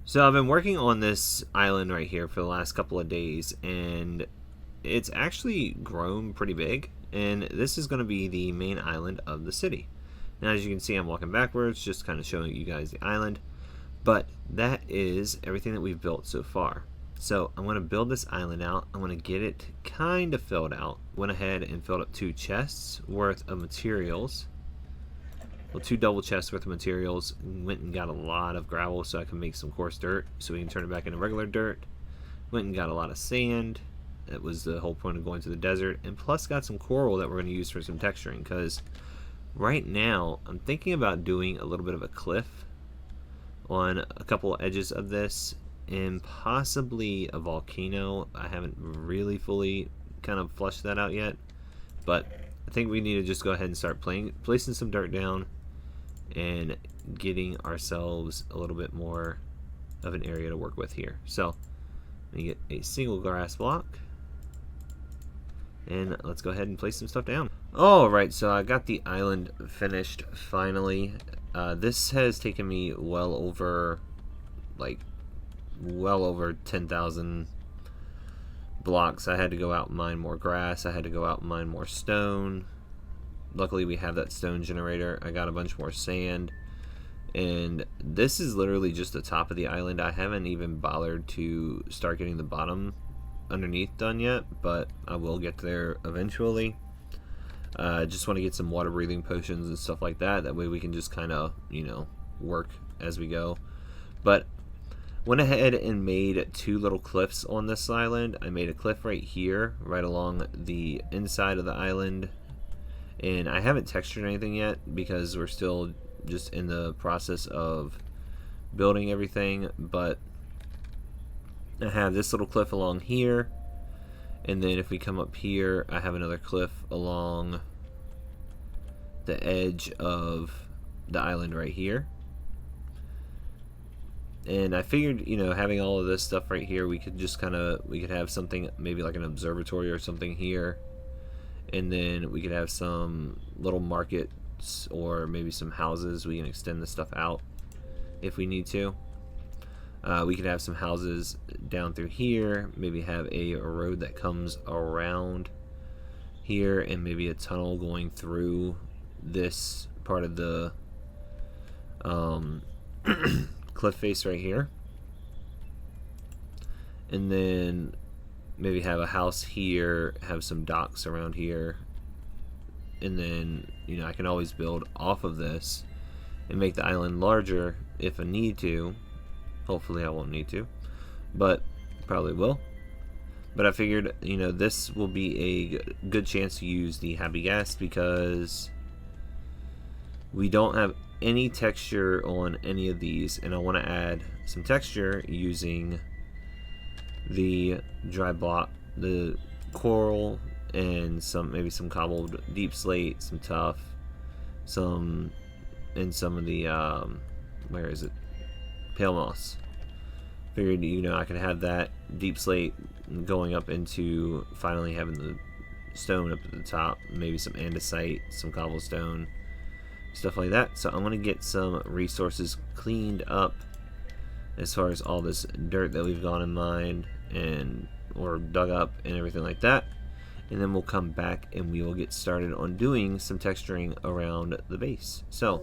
So I've been working on this island right here for the last couple of days, and it's actually grown pretty big, and this is going to be the main island of the city. Now, as you can see, I'm walking backwards, just kind of showing you guys the island, but that is everything that we've built so far. So I'm going to build this island out. I'm going to get it kind of filled out. Went ahead and filled up 2 chests worth of materials. Well, 2 double chests worth of materials. Went and got a lot of gravel so I can make some coarse dirt so we can turn it back into regular dirt. Went and got a lot of sand. That was the whole point of going to the desert. And plus got some coral that we're going to use for some texturing, because right now I'm thinking about doing a little bit of a cliff on a couple edges of this, and possibly a volcano. I haven't really fully kind of fleshed that out yet, but I think we need to just go ahead and start placing some dirt down and getting ourselves a little bit more of an area to work with here. So let me get a single grass block, and let's go ahead and place some stuff down. Alright, so I got the island finished finally. This has taken me well over 10,000 blocks. I had to go out and mine more grass. I had to go out and mine more stone. Luckily we have that stone generator. I got a bunch more sand, and this is literally just the top of the island. I haven't even bothered to start getting the bottom underneath done yet, but I will get there eventually. Just want to get some water breathing potions and stuff like that. That way we can just kind of, work as we go. But went ahead and made 2 little cliffs on this island. I made a cliff right here, right along the inside of the island. And I haven't textured anything yet because we're still just in the process of building everything. But I have this little cliff along here. And then if we come up here, I have another cliff along the edge of the island right here. And I figured, having all of this stuff right here, we could just we could have something, maybe like an observatory or something here. And then we could have some little markets or maybe some houses. We can extend this stuff out if we need to. We could have some houses down through here, maybe have a road that comes around here, and maybe a tunnel going through this part of the cliff face right here. And then maybe have a house here, have some docks around here, and then I can always build off of this and make the island larger if I need to. Hopefully I won't need to, but probably will. But I figured, this will be a good chance to use the happy gas, because we don't have any texture on any of these, and I want to add some texture using the dry block, the coral, and maybe some cobbled deep slate, some tuff, and some of the where is it? Pale moss. Figured I could have that deep slate going up into finally having the stone up at the top, maybe some andesite, some cobblestone, stuff like that. So I'm gonna get some resources cleaned up as far as all this dirt that we've gone and mined or dug up and everything like that, and then we'll come back and we will get started on doing some texturing around the base. So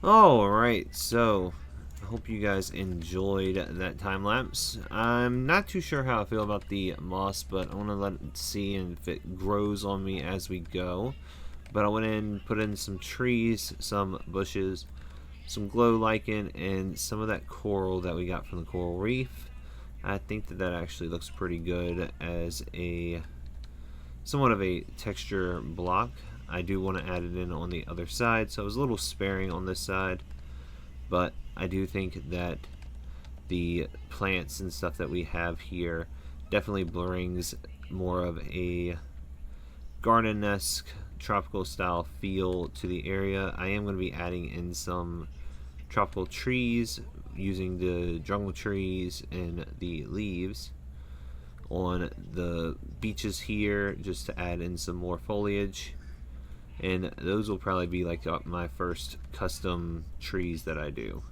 Alright, so I hope you guys enjoyed that time lapse. I'm not too sure how I feel about the moss, but I want to let it see if it grows on me as we go. But I went in, put in some trees, some bushes, some glow lichen, and some of that coral that we got from the coral reef. I think that that actually looks pretty good as a somewhat of a texture block. I do want to add it in on the other side, so I was a little sparing on this side, but I do think that the plants and stuff that we have here definitely brings more of a garden-esque tropical style feel to the area. I am going to be adding in some tropical trees using the jungle trees and the leaves on the beaches here just to add in some more foliage, and those will probably be like my first custom trees that I do,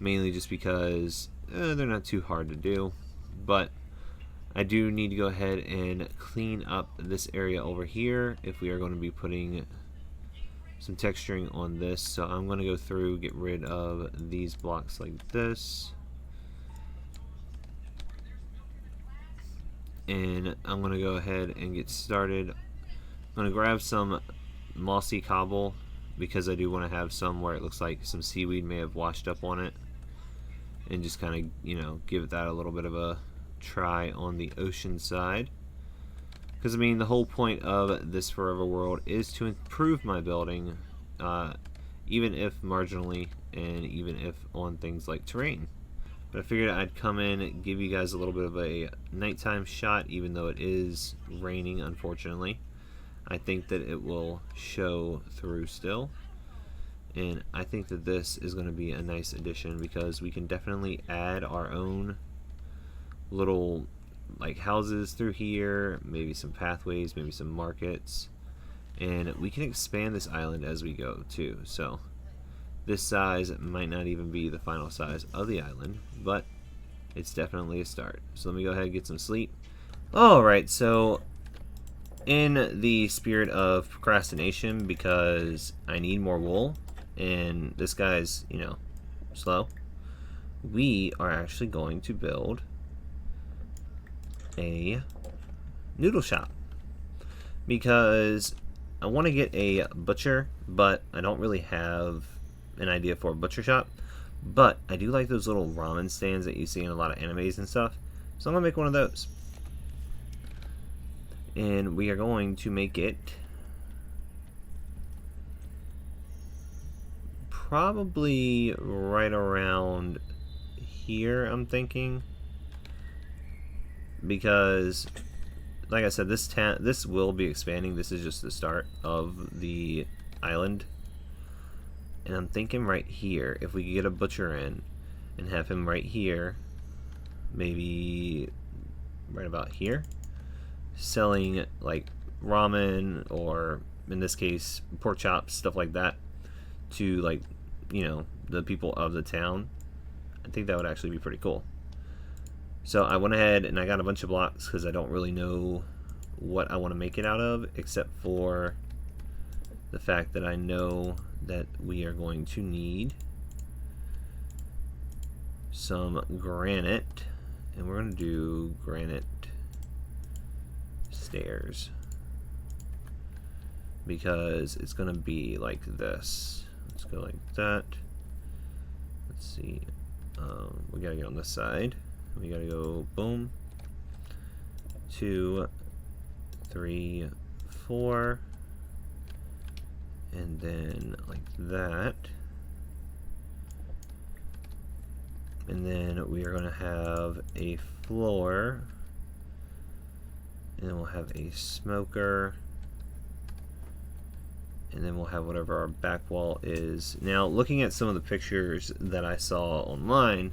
mainly just because they're not too hard to do. But I do need to go ahead and clean up this area over here if we are going to be putting some texturing on this. So I'm going to go through, get rid of these blocks like this, and I'm going to go ahead and get started. I'm going to grab some mossy cobble because I do want to have some where it looks like some seaweed may have washed up on it, and just kind of, you know, give that a little bit of a try on the ocean side. Because I mean, the whole point of this forever world is to improve my building, even if marginally, and even if on things like terrain. But I figured I'd come in and give you guys a little bit of a nighttime shot, even though it is raining, unfortunately. I think that it will show through still. And I think that this is going to be a nice addition because we can definitely add our own little like houses through here, maybe some pathways, maybe some markets, and we can expand this island as we go too. So this size might not even be the final size of the island, but it's definitely a start. So let me go ahead and get some sleep. Alright, so in the spirit of procrastination, because I need more wool and this guy's, you know, slow, we are actually going to build a noodle shop because I want to get a butcher, but I don't really have an idea for a butcher shop. But I do like those little ramen stands that you see in a lot of animes and stuff, so I'm gonna make one of those, and we are going to make it probably right around here, I'm thinking, because like I said, this will be expanding. This is just the start of the island, and I'm thinking right here, if we could get a butcher in and have him right here, maybe right about here, selling like ramen, or in this case pork chops, stuff like that, to, like, you know, the people of the town. I think that would actually be pretty cool. So I went ahead and I got a bunch of blocks because I don't really know what I want to make it out of, except for the fact that I know that we are going to need some granite, and we're going to do granite stairs because it's going to be like this. Let's go like that. Let's see. We got to get on this side. We got to go boom, 2, 3, 4, and then like that, and then we are going to have a floor, and then we'll have a smoker, and then we'll have whatever our back wall is. Now, looking at some of the pictures that I saw online,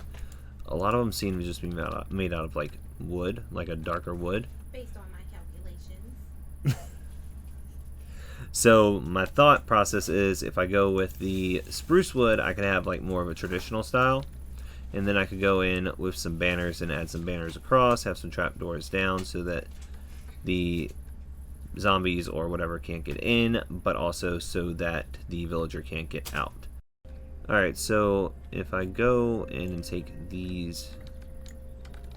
a lot of them seem to just be made out of like wood, like a darker wood. Based on my calculations. So my thought process is, if I go with the spruce wood, I could have like more of a traditional style, and then I could go in with some banners and add some banners across, have some trapdoors down so that the zombies or whatever can't get in, but also so that the villager can't get out. Alright, so if I go in and take these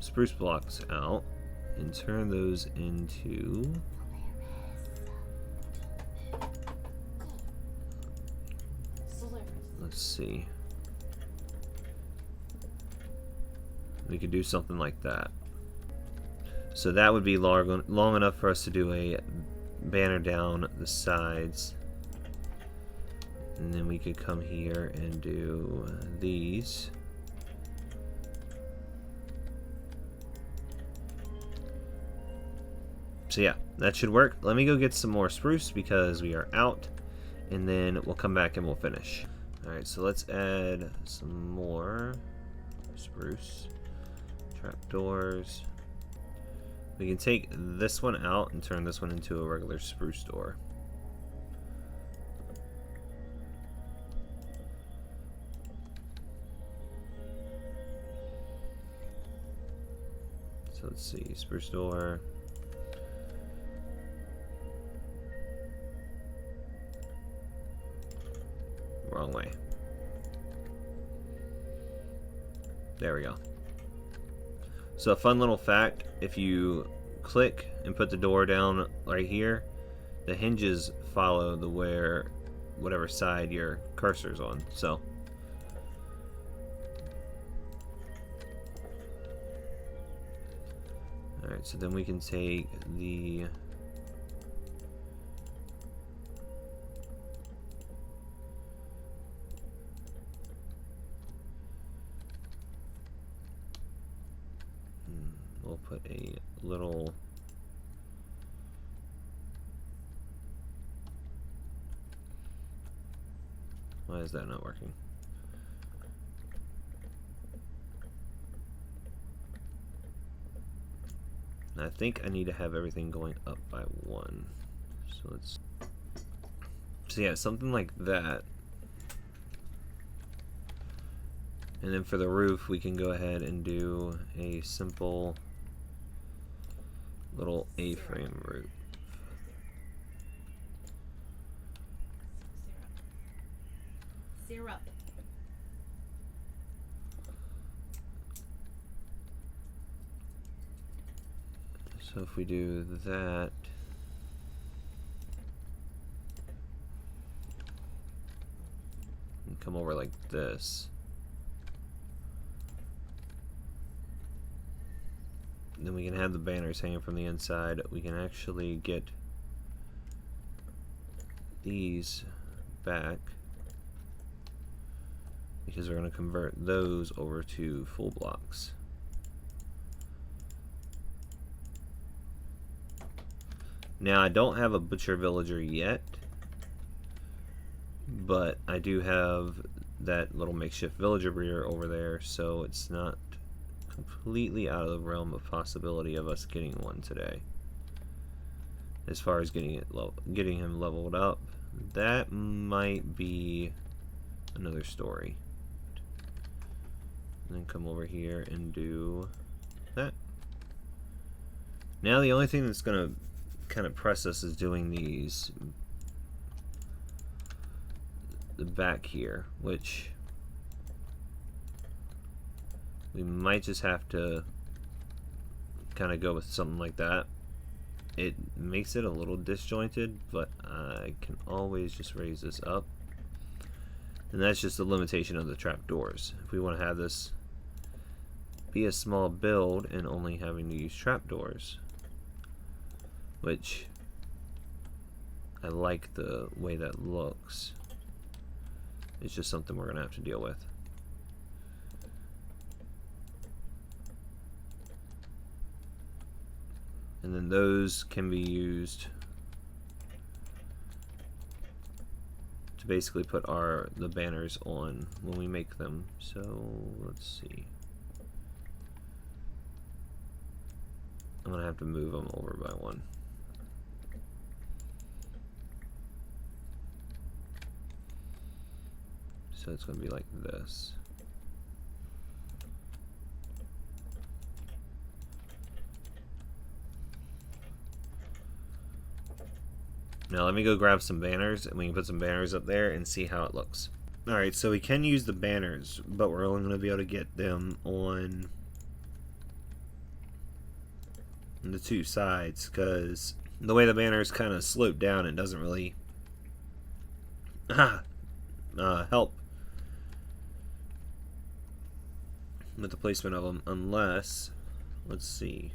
spruce blocks out and turn those into... Let's see. We could do something like that. So that would be long enough for us to do a banner down the sides. And then we could come here and do these. So yeah, that should work. Let me go get some more spruce because we are out. And then we'll come back and we'll finish. Alright, so let's add some more spruce. Trapdoors. We can take this one out and turn this one into a regular spruce door. So let's see, spruce door. Wrong way. There we go. So a fun little fact, if you click and put the door down right here, the hinges follow whatever side your cursor's on. So alright, so then we can take the we'll put a little why is that not working? I think I need to have everything going up by 1. So yeah, something like that. And then for the roof, we can go ahead and do a simple little A-frame roof. Syrup. So if we do that, and come over like this, then we can have the banners hanging from the inside. We can actually get these back because we're going to convert those over to full blocks. Now I don't have a butcher villager yet, but I do have that little makeshift villager breeder over there, so it's not completely out of the realm of possibility of us getting one today. As far as getting him leveled up, that might be another story. And then come over here and do that. Now the only thing that's going to kind of press us is doing the back here, which we might just have to kind of go with something like that. It makes it a little disjointed, but I can always just raise this up. And that's just the limitation of the trapdoors. If we want to have this be a small build and only having to use trapdoors, which I like the way that looks, it's just something we're going to have to deal with. And then those can be used to basically put the banners on when we make them. So let's see. I'm gonna have to move them over by 1. So it's gonna be like this. Now let me go grab some banners and we can put some banners up there and see how it looks. Alright, so we can use the banners, but we're only going to be able to get them on the two sides, because the way the banners kind of slope down, it doesn't really help with the placement of them, unless, let's see.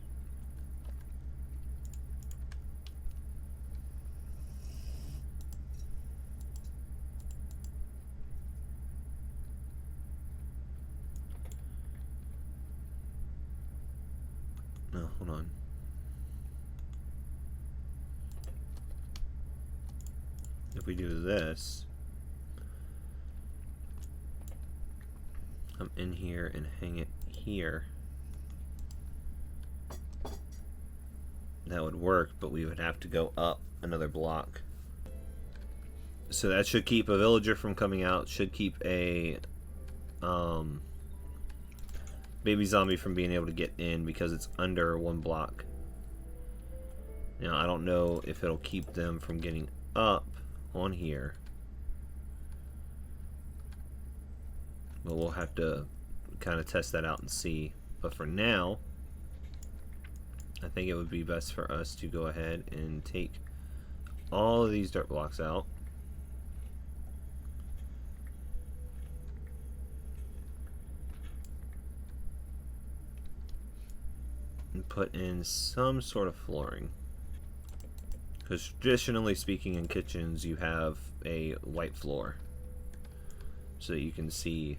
No, hold on. If we do this, come in here and hang it here. That would work, but we would have to go up another block. So that should keep a villager from coming out, should keep a baby zombie from being able to get in because it's under one block. Now, I don't know if it'll keep them from getting up on here, but we'll have to kind of test that out and see. But for now, I think it would be best for us to go ahead and take all of these dirt blocks out. And put in some sort of flooring. Because traditionally speaking, in kitchens you have a white floor, so that you can see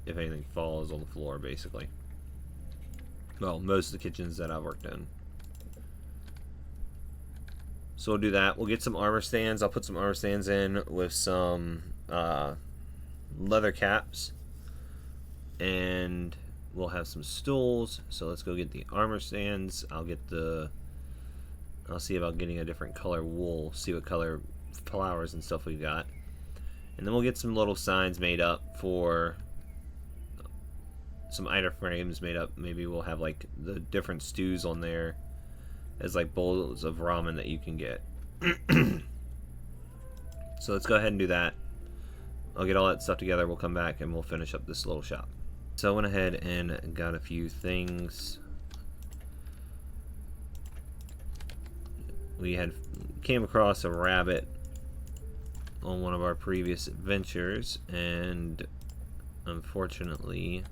if anything falls on the floor, basically. Well, most of the kitchens that I've worked in. So we'll do that. We'll get some armor stands. I'll put some armor stands in with some leather caps, and we'll have some stools. So let's go get the armor stands. I'll see about getting a different color wool, see what color flowers and stuff we got. And then we'll get some little signs made up for some item frames made up. Maybe we'll have like the different stews on there as like bowls of ramen that you can get. So let's go ahead and do that. I'll get all that stuff together, we'll come back and we'll finish up this little shop. So I went ahead and got a few things. We came across a rabbit on one of our previous adventures, and unfortunately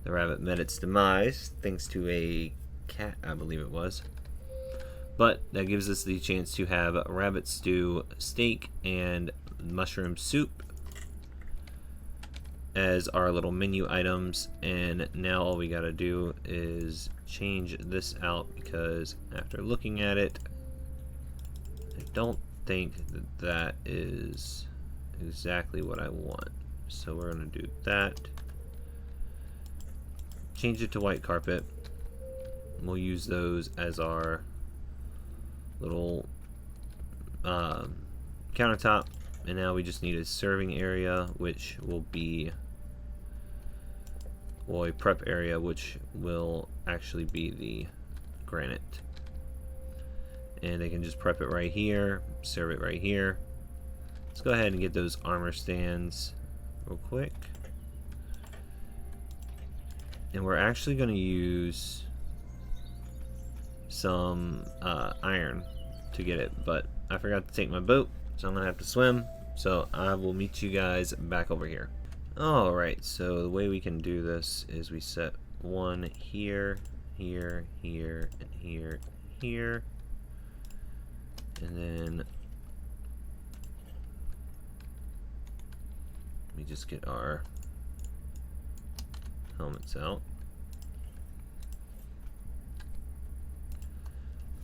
the rabbit met its demise thanks to a cat, I believe it was. But that gives us the chance to have rabbit stew, steak, and mushroom soup as our little menu items. And now all we gotta do is change this out, because after looking at it, I don't think that is exactly what I want. So we're going to do that. Change it to white carpet. We'll use those as our little countertop. And now we just need a serving area, which will be, well, a prep area, which will actually be the granite. And they can just prep it right here, serve it right here. Let's go ahead and get those armor stands real quick. And we're actually going to use some iron to get it, but I forgot to take my boat, so I'm going to have to swim. So I will meet you guys back over here. Alright, so the way we can do this is we set one here, here, here, and here, here. And then we just get our helmets out.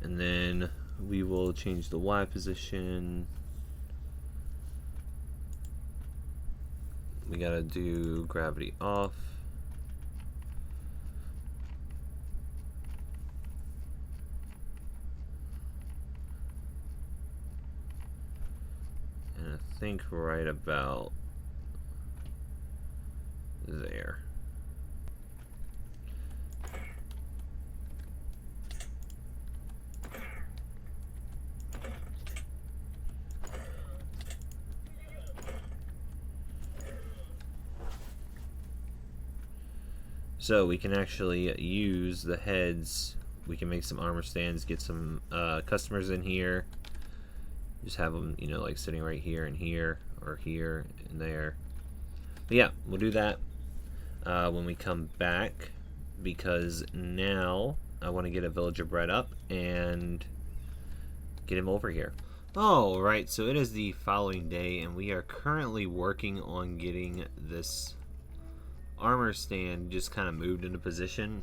And then we will change the Y position. We gotta do gravity off. I think right about there. So we can actually use the heads. We can make some armor stands, get some customers in here. Just have them, you know, like sitting right here and here, or here and there. But yeah, we'll do that when we come back, because now I want to get a villager bred up and get him over here. Alright, so it is the following day, and we are currently working on getting this armor stand just kind of moved into position,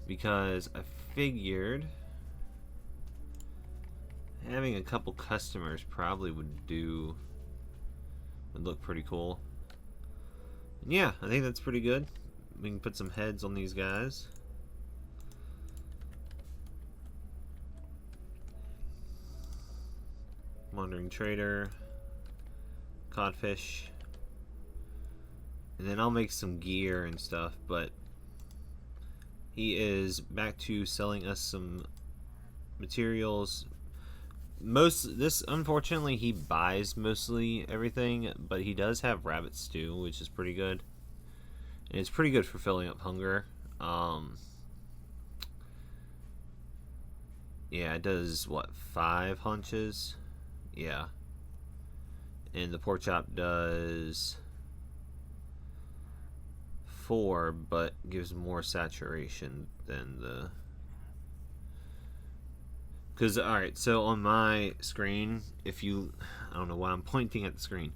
because I figured having a couple customers probably would look pretty cool. And yeah, I think that's pretty good. We can put some heads on these guys. Wandering trader, codfish, and then I'll make some gear and stuff. But he is back to selling us some materials. Unfortunately, he buys mostly everything, but he does have rabbit stew, which is pretty good, and it's pretty good for filling up hunger. Yeah, it does what, 5 hunches? Yeah, and the pork chop does 4, but gives more saturation than the. Because, alright, so on my screen, I don't know why I'm pointing at the screen.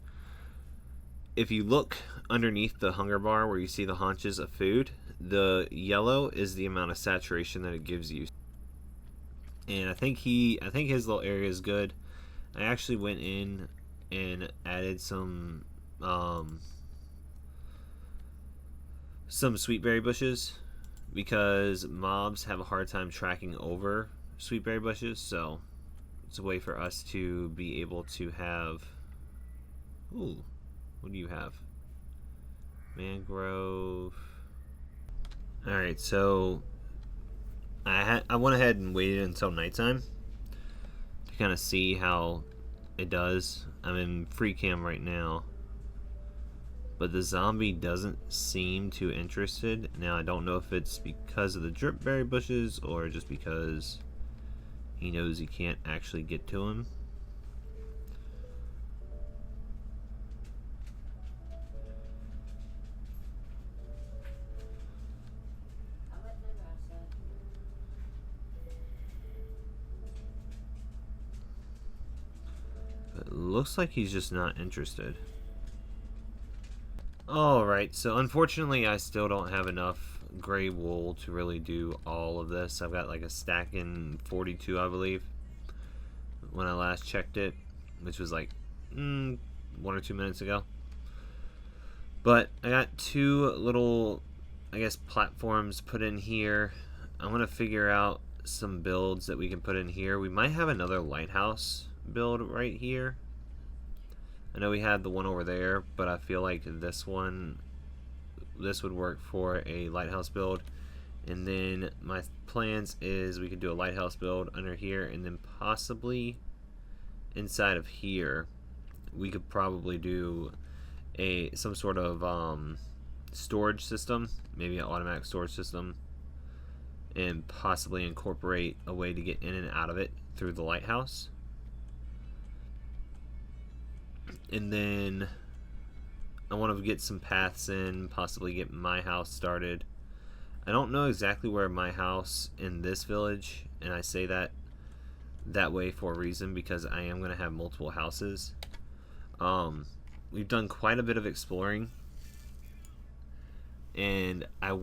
If you look underneath the hunger bar where you see the haunches of food, the yellow is the amount of saturation that it gives you. And I think his little area is good. I actually went in and added some sweet berry bushes, because mobs have a hard time tracking over sweet berry bushes, so it's a way for us to be able to have. Ooh, what do you have? Mangrove. Alright, so I went ahead and waited until nighttime to kind of see how it does. I'm in free cam right now, but the zombie doesn't seem too interested. Now, I don't know if it's because of the drip berry bushes or just because he knows he can't actually get to him. But it looks like he's just not interested. Alright, so unfortunately I still don't have enough gray wool to really do all of this. I've got like a stack in 42, I believe, when I last checked it, which was like 1 or 2 minutes ago. But I got 2 little, I guess, platforms put in here. I'm going to figure out some builds that we can put in here. We might have another lighthouse build right here. I know we had the one over there, but I feel like this would work for a lighthouse build. And then my plans is we could do a lighthouse build under here, and then possibly inside of here we could probably do some sort of storage system, maybe an automatic storage system, and possibly incorporate a way to get in and out of it through the lighthouse. And then I want to get some paths in, possibly get my house started. I don't know exactly where my house in this village, and I say that way for a reason, because I am going to have multiple houses. We've done quite a bit of exploring, and I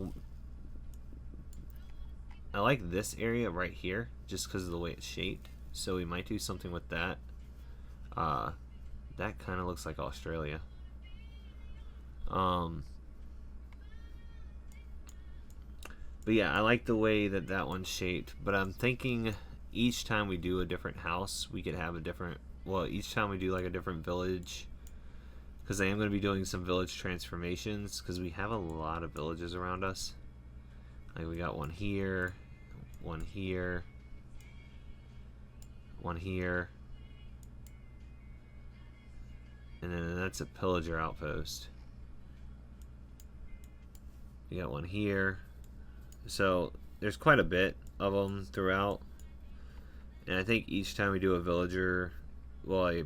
like this area right here just because of the way it's shaped, so we might do something with that. That kind of looks like Australia. But yeah, I like the way that one's shaped. But I'm thinking each time we do a different house, we could have a different. Well, each time we do like a different village, because I am going to be doing some village transformations, because we have a lot of villages around us. Like we got one here, one here, one here. And then that's a pillager outpost. You got one here. So there's quite a bit of them throughout. And I think each time we do a villager, well,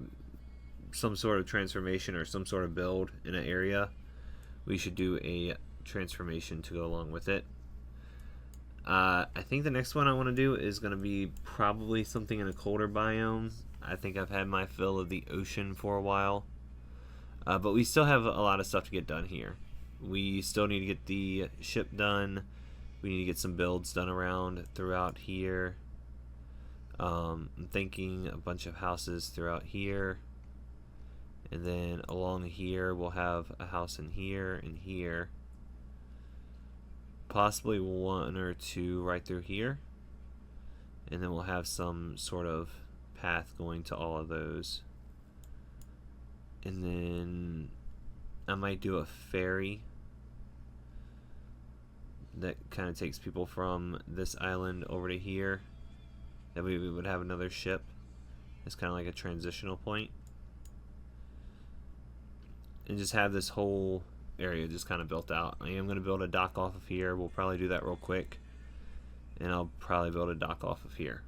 some sort of transformation or some sort of build in an area, we should do a transformation to go along with it. I think the next one I want to do is going to be probably something in a colder biome. I think I've had my fill of the ocean for a while. But we still have a lot of stuff to get done here. We still need to get the ship done. We need to get some builds done around throughout here. I'm thinking a bunch of houses throughout here. And then along here we'll have a house in here and here. Possibly one or two right through here. And then we'll have some sort of path going to all of those. And then I might do a ferry that kind of takes people from this island over to here. That way we would have another ship. It's kind of like a transitional point. And just have this whole area just kind of built out. I am going to build a dock off of here. We'll probably do that real quick. And I'll probably build a dock off of here.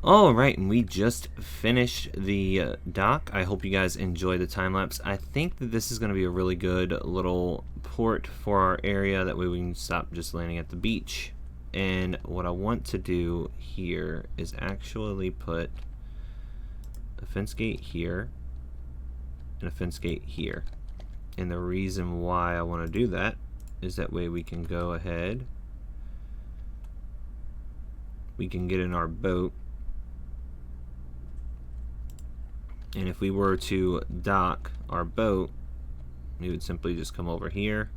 Alright, and we just finished the dock. I hope you guys enjoy the time lapse. I think that this is going to be a really good little port for our area. That way we can stop just landing at the beach. And what I want to do here is actually put a fence gate here and a fence gate here. And the reason why I want to do that is that way we can go ahead. We can get in our boat. And if we were to dock our boat, we would simply just come over here,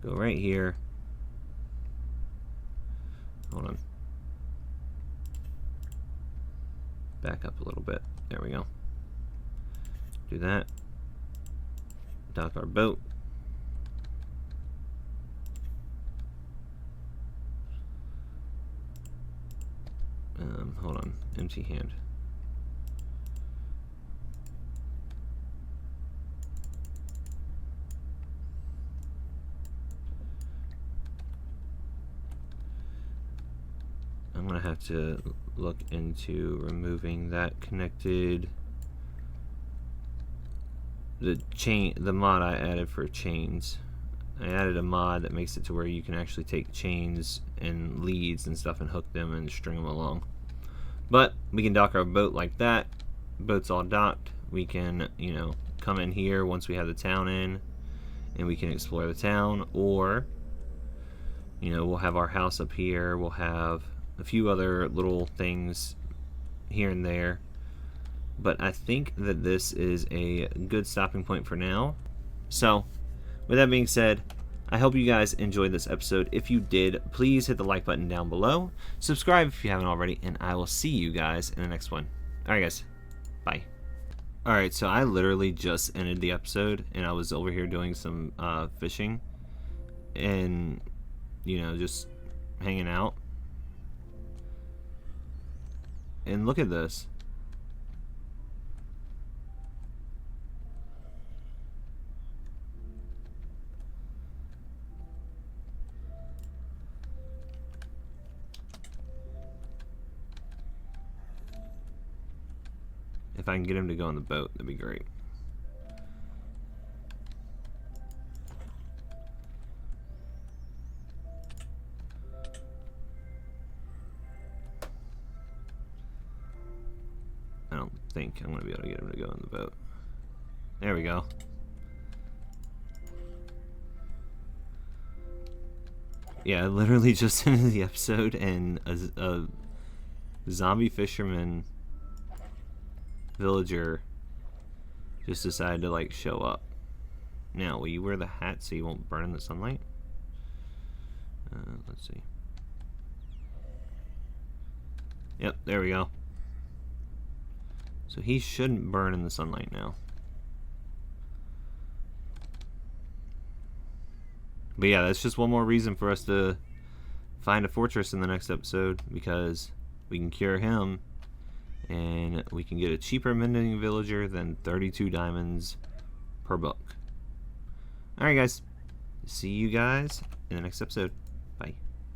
go right here. Hold on. back up a little bit. There we go. Do that. Dock our boat. Hold on. Empty hand. I'm gonna have to look into removing that connected the mod I added for chains. I added a mod that makes it to where you can actually take chains and leads and stuff and hook them and string them along. But we can dock our boat like that. Boat's all docked. We can, you know, come in here once we have the town in, and we can explore the town, or, you know, we'll have our house up here. We'll have a few other little things here and there. But I think that this is a good stopping point for now. So, with that being said, I hope you guys enjoyed this episode. If you did, please hit the like button down below. Subscribe if you haven't already, and I will see you guys in the next one. Alright guys, bye. Alright, so I literally just ended the episode, and I was over here doing some fishing, and, you know, just hanging out. And look at this. If I can get him to go on the boat, that'd be great. I don't think I'm going to be able to get him to go on the boat. There we go. Yeah, I literally just ended the episode, and a zombie fisherman villager just decided to like show up. Now, will you wear the hat so you won't burn in the sunlight? Let's see. Yep, there we go. So he shouldn't burn in the sunlight now. But yeah, that's just one more reason for us to find a fortress in the next episode, because we can cure him and we can get a cheaper mending villager than 32 diamonds per book. Alright guys, see you guys in the next episode.